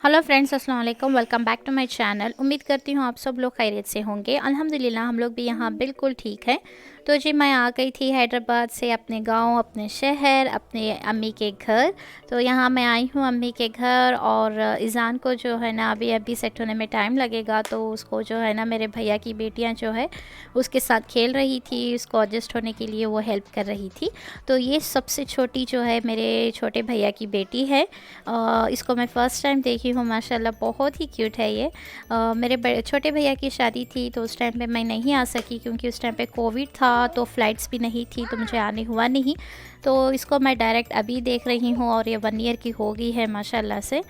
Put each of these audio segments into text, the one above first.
Hello friends, अस्सलाम वालेकुम। Welcome back to my channel. उम्मीद करती हूँ आप सब लोग खैरियत से होंगे। अल्हम्दुलिल्लाह हम लोग भी यहाँ बिल्कुल ठीक हैं। तो जी मैं आ गई थी हैदराबाद से अपने गांव, अपने शहर, अपने अम्मी के घर। तो यहाँ मैं आई हूँ अम्मी के घर और इज़ान को जो है ना अभी अभी सेट होने में टाइम लगेगा। तो उसको जो है ना मेरे भैया की बेटियाँ जो है उसके साथ खेल रही थी, उसको एडजस्ट होने के लिए वो हेल्प कर रही थी। तो ये सबसे छोटी जो है मेरे छोटे भैया की बेटी है। इसको मैं फ़र्स्ट टाइम देखी हूँ। माशाल्लाह बहुत ही क्यूट है ये। मेरे छोटे भैया की शादी थी तो उस टाइम पे मैं नहीं आ सकी क्योंकि उस टाइम पे कोविड था, तो फ़्लाइट्स भी नहीं थी, तो मुझे आने हुआ नहीं। तो इसको मैं डायरेक्ट अभी देख रही हूँ और ये 1 ईयर की हो गई है माशाल्लाह से।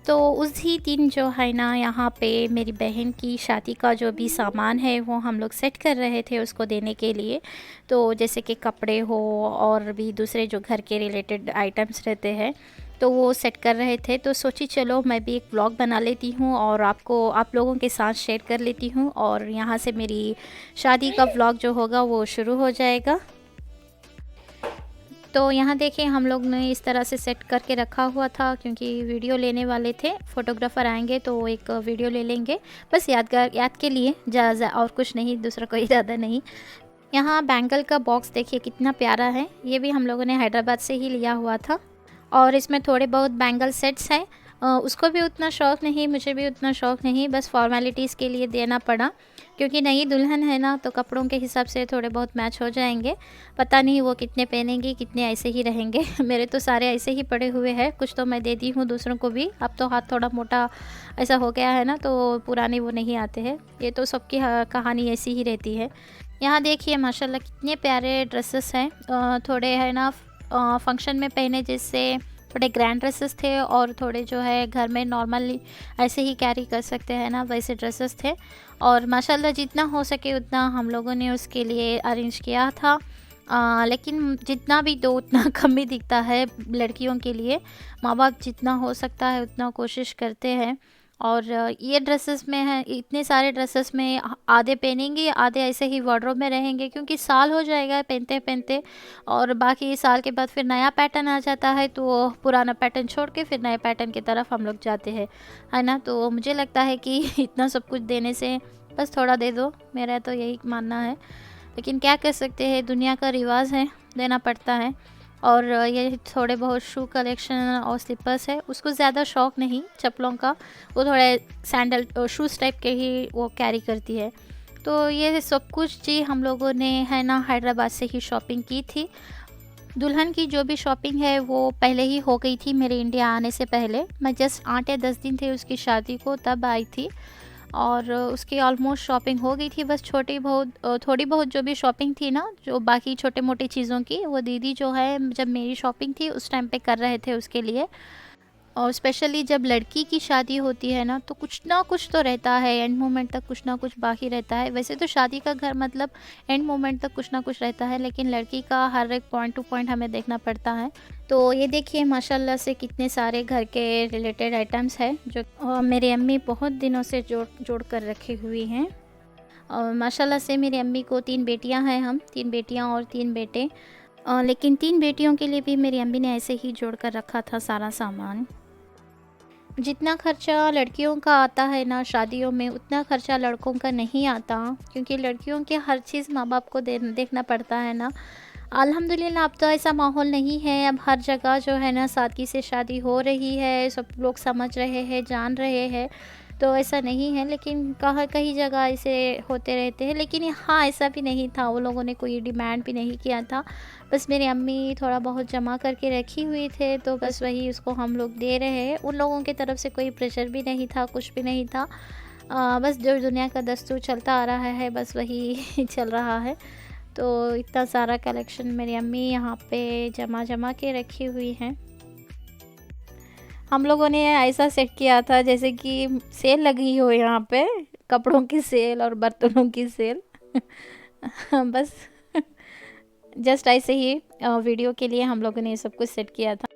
तो उसी दिन जो है ना यहाँ पे मेरी बहन की शादी का जो भी सामान है वो हम लोग सेट कर रहे थे उसको देने के लिए। तो जैसे कि कपड़े हो और भी दूसरे जो घर के रिलेटेड आइटम्स रहते हैं तो वो सेट कर रहे थे। तो सोची चलो मैं भी एक व्लॉग बना लेती हूँ और आप लोगों के साथ शेयर कर लेती हूँ, और यहाँ से मेरी शादी का व्लॉग जो होगा वो शुरू हो जाएगा। तो यहाँ देखिए हम लोग ने इस तरह से सेट करके रखा हुआ था क्योंकि वीडियो लेने वाले थे, फोटोग्राफ़र आएंगे तो एक वीडियो ले लेंगे, बस याद के लिए और कुछ नहीं, दूसरा कोई इरादा नहीं। यहाँ बैंगल का बॉक्स देखिए कितना प्यारा है, ये भी हम लोगों ने हैदराबाद से ही लिया हुआ था। और इसमें थोड़े बहुत बैंगल सेट्स हैं। उसको भी उतना शौक़ नहीं, मुझे भी उतना शौक़ नहीं, बस फॉर्मेलिटीज़ के लिए देना पड़ा क्योंकि नई दुल्हन है ना, तो कपड़ों के हिसाब से थोड़े बहुत मैच हो जाएंगे। पता नहीं वो कितने पहनेंगी, कितने ऐसे ही रहेंगे मेरे तो सारे ऐसे ही पड़े हुए हैं, कुछ तो मैं दे दी हूँ दूसरों को भी। अब तो हाथ थोड़ा मोटा ऐसा हो गया है ना, तो पुराने वो नहीं आते हैं। ये तो सबकी कहानी ऐसी ही रहती है। यहाँ देखिए माशाल्लाह कितने प्यारे ड्रेसेस हैं। थोड़े है ना फंक्शन में पहने जैसे थोड़े ग्रैंड ड्रेसेस थे, और थोड़े जो है घर में नॉर्मली ऐसे ही कैरी कर सकते हैं ना वैसे ड्रेसेस थे। और माशाल्लाह जितना हो सके उतना हम लोगों ने उसके लिए अरेंज किया था। लेकिन जितना भी दो उतना कम ही दिखता है लड़कियों के लिए। माँ बाप जितना हो सकता है उतना कोशिश करते हैं। और ये ड्रेसेस में है, इतने सारे ड्रेसेस में आधे पहनेंगे, आधे ऐसे ही वार्डरोब में रहेंगे क्योंकि साल हो जाएगा पहनते पहनते, और बाकी साल के बाद फिर नया पैटर्न आ जाता है, तो पुराना पैटर्न छोड़ के फिर नए पैटर्न की तरफ हम लोग जाते हैं, है ना। तो मुझे लगता है कि इतना सब कुछ देने से बस थोड़ा दे दो, मेरा तो यही मानना है। लेकिन क्या कर सकते हैं, दुनिया का रिवाज है, देना पड़ता है। और ये थोड़े बहुत शू कलेक्शन और स्लीपर्स है, उसको ज़्यादा शौक़ नहीं चप्पलों का, वो थोड़े सैंडल शूज़ टाइप के ही वो कैरी करती है। तो ये सब कुछ जी हम लोगों ने है ना हैदराबाद से ही शॉपिंग की थी। दुल्हन की जो भी शॉपिंग है वो पहले ही हो गई थी मेरे इंडिया आने से पहले। मैं जस्ट 8 या 10 दिन थे उसकी शादी को तब आई थी, और उसकी ऑलमोस्ट शॉपिंग हो गई थी। बस थोड़ी बहुत जो भी शॉपिंग थी ना, जो बाकी छोटे मोटे चीज़ों की, वो दीदी जो है जब मेरी शॉपिंग थी उस टाइम पे कर रहे थे उसके लिए। और स्पेशली जब लड़की की शादी होती है ना तो कुछ ना कुछ तो रहता है, एंड मोमेंट तक कुछ ना कुछ बाकी रहता है। वैसे तो शादी का घर मतलब एंड मोमेंट तक कुछ ना कुछ रहता है, लेकिन लड़की का हर एक पॉइंट टू पॉइंट हमें देखना पड़ता है। तो ये देखिए माशाल्लाह से कितने सारे घर के रिलेटेड आइटम्स हैं जो मेरी अम्मी बहुत दिनों से जोड़ जोड़ कर रखी हुई हैं। और माशाल्लाह से मेरी अम्मी को 3 बेटियां हैं, हम 3 बेटियां और 3 बेटे। लेकिन 3 बेटियों के लिए भी मेरी अम्मी ने ऐसे ही जोड़ कर रखा था सारा सामान। जितना खर्चा लड़कियों का आता है ना शादियों में, उतना खर्चा लड़कों का नहीं आता क्योंकि लड़कियों के हर चीज़ माँ बाप को देखना पड़ता है ना। अल्हम्दुलिल्लाह अब तो ऐसा माहौल नहीं है, अब हर जगह जो है ना सादगी से शादी हो रही है, सब लोग समझ रहे हैं, जान रहे हैं। तो ऐसा नहीं है, लेकिन कहाँ कहीं जगह ऐसे होते रहते हैं। लेकिन यहाँ ऐसा भी नहीं था, वो लोगों ने कोई डिमांड भी नहीं किया था। बस मेरी अम्मी थोड़ा बहुत जमा करके रखी हुई थे, तो बस वही उसको हम लोग दे रहे हैं। उन लोगों की तरफ से कोई प्रेशर भी नहीं था, कुछ भी नहीं था। बस जो दुनिया का दस्तूर चलता आ रहा है बस वही चल रहा है। तो इतना सारा कलेक्शन मेरी अम्मी यहाँ पे जमा के रखी हुई हैं। हम लोगों ने ऐसा सेट किया था जैसे कि सेल लगी हो यहाँ पे, कपड़ों की सेल और बर्तनों की सेल बस जस्ट ऐसे ही वीडियो के लिए हम लोगों ने ये सब कुछ सेट किया था।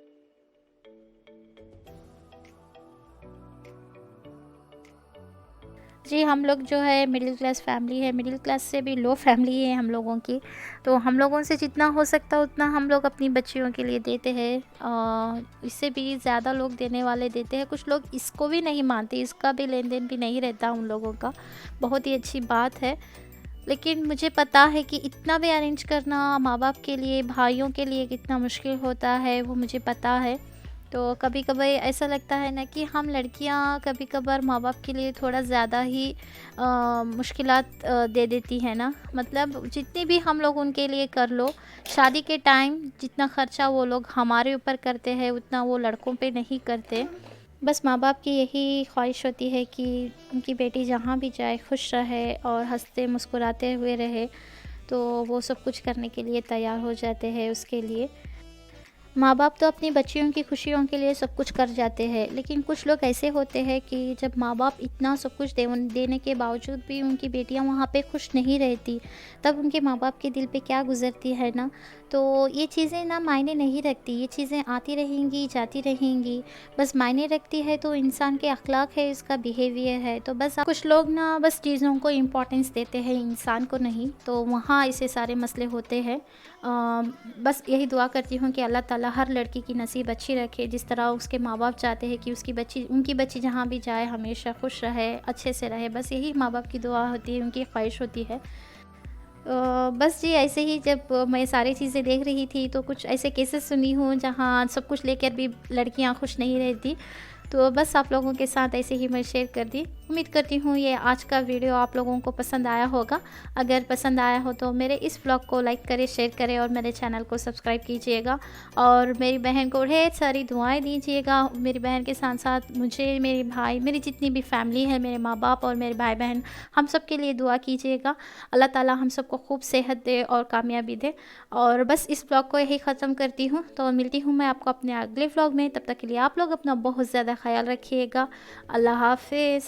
जी, हम लोग जो है मिडिल क्लास फैमिली है, मिडिल क्लास से भी लो फैमिली है हम लोगों की। तो हम लोगों से जितना हो सकता है उतना हम लोग अपनी बच्चियों के लिए देते हैं। इससे भी ज़्यादा लोग देने वाले देते हैं, कुछ लोग इसको भी नहीं मानते, इसका भी लेन-देन भी नहीं रहता उन लोगों का। बहुत ही अच्छी बात है। लेकिन मुझे पता है कि इतना भी अरेंज करना माँ-बाप के लिए, भाइयों के लिए कितना मुश्किल होता है, वो मुझे पता है। तो कभी-कभी ऐसा लगता है ना कि हम लड़कियां कभी-कभार माँ-बाप के लिए थोड़ा ज़्यादा ही मुश्किलात दे देती है ना। मतलब जितनी भी हम लोग उनके लिए कर लो, शादी के टाइम जितना खर्चा वो लोग हमारे ऊपर करते हैं उतना वो लड़कों पे नहीं करते। बस माँ-बाप की यही ख्वाहिश होती है कि उनकी बेटी जहाँ भी जाए खुश रहे और हँसते मुस्कुराते हुए रहे, तो वो सब कुछ करने के लिए तैयार हो जाते हैं उसके लिए। माँ-बाप तो अपनी बच्चियों की खुशियों के लिए सब कुछ कर जाते हैं, लेकिन कुछ लोग ऐसे होते हैं कि जब माँ-बाप इतना सब कुछ देने के बावजूद भी उनकी बेटियाँ वहाँ पे खुश नहीं रहती, तब उनके माँ-बाप के दिल पे क्या गुज़रती है ना। तो ये चीज़ें ना मायने नहीं रखती, ये चीज़ें आती रहेंगी, जाती रहेंगी। बस मायने रखती है तो इंसान के अखलाक है, इसका बिहेवियर है। तो बस कुछ लोग ना बस चीज़ों को इम्पोर्टेंस देते हैं, इंसान को नहीं, तो वहाँ ऐसे सारे मसले होते हैं। बस यही दुआ करती हूँ कि अल्लाह ताला हर लड़की की नसीब अच्छी रखे, जिस तरह उसके माँ-बाप चाहते हैं कि उनकी बच्ची जहाँ भी जाए हमेशा खुश रहे, अच्छे से रहे। बस यही माँ-बाप की दुआ होती है, उनकी ख्वाहिश होती है। बस जी ऐसे ही जब मैं सारी चीज़ें देख रही थी तो कुछ ऐसे केसेस सुनी हूँ जहाँ सब कुछ लेकर भी लड़कियाँ खुश नहीं रहती। तो बस आप लोगों के साथ ऐसे ही मैं शेयर कर दी। उम्मीद करती हूँ ये आज का वीडियो आप लोगों को पसंद आया होगा। अगर पसंद आया हो तो मेरे इस व्लॉग को लाइक करें, शेयर करें और मेरे चैनल को सब्सक्राइब कीजिएगा। और मेरी बहन को ढेर सारी दुआएँ दीजिएगा। मेरी बहन के साथ-साथ मुझे, मेरे भाई, मेरी जितनी भी फैमिली है, मेरे माँ-बाप और मेरे भाई-बहन, हम सब के लिए दुआ कीजिएगा। अल्लाह ताला हम सबको खूब सेहत दे और कामयाबी दे। और बस इस व्लॉग को यही ख़त्म करती हूँ, तो मिलती हूँ मैं आपको अपने अगले व्लॉग में। तब तक के लिए आप लोग अपना बहुत ज़्यादा ख़्याल रखिएगा। अल्लाह हाफ़िज़।